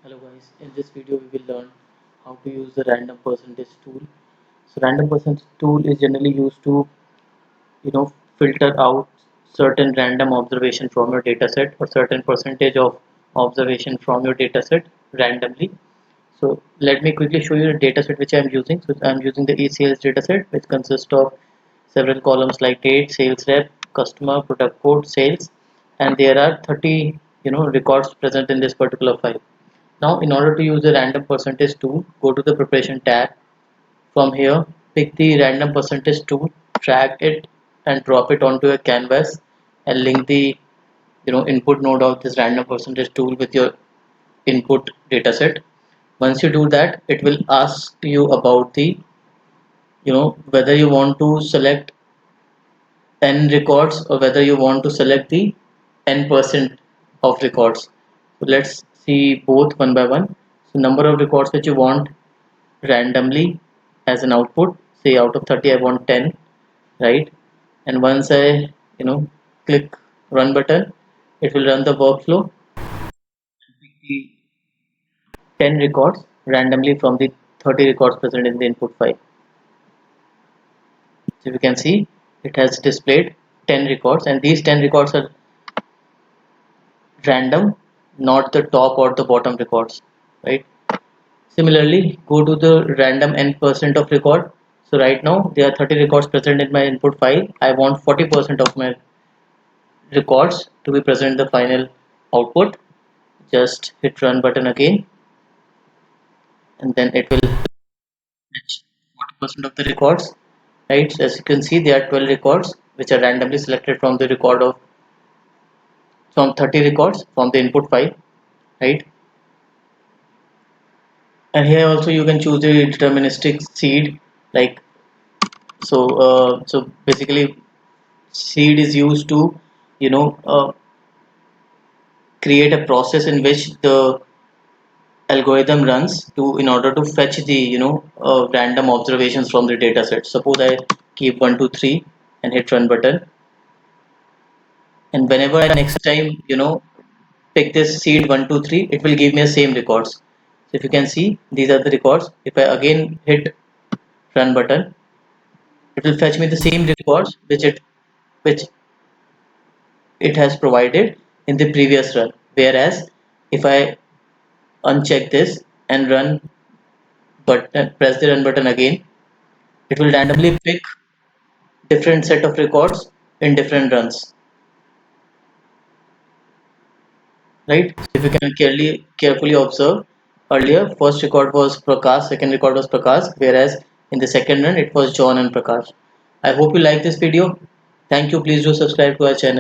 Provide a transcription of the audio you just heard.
Hello guys, in this video we will learn how to use the random percentage tool. So random percentage tool is generally used to filter out certain random observation from your dataset or certain percentage of observation from your dataset randomly. So let me quickly show you the dataset which I am using. So I am using the e-sales dataset, which consists of several columns like date, sales rep, customer, product code, sales, and there are 30 records present in this particular file. Now in order to use the random percentage tool, go to the preparation tab. From here, pick the random percentage tool, drag it and drop it onto a canvas, and link the input node of this random percentage tool with your input dataset. Once you do that, it will ask you about the whether you want to select n records or whether you want to select the n% of records. So let's see both one by one. So number of records which you want randomly as an output, say out of 30 I want 10, right? And once I click run button, it will run the workflow and pick the 10 records randomly from the 30 records present in the input file. So you can see it has displayed 10 records, and these 10 records are random, not the top or the bottom records, right? Similarly, go to the random n% of record. So right now there are 30 records present in my input file. I want 40% of my records to be present in the final output. Just hit run button again, and then it will fetch 40% of the records, right? So as you can see, there are 12 records which are randomly selected from the record of from 30 records from the input file, right? And here also you can choose the deterministic seed, like so basically seed is used to you know uh, create a process in which the algorithm runs to in order to fetch the random observations from the data set. Suppose I keep 1 2 3 and hit run button, and whenever I next time pick this seed 1 2 3, it will give me the same records. So if you can see, these are the records. If I again hit run button, it will fetch me the same records which it has provided in the previous run. Whereas if I uncheck this and run button, press the run button again, it will randomly pick different set of records in different runs, right? So if you can carefully observe, earlier first record was Prakash, second record was Prakash, whereas in the second run it was John and Prakash. I hope you like this video. Thank you. Please do subscribe to our channel.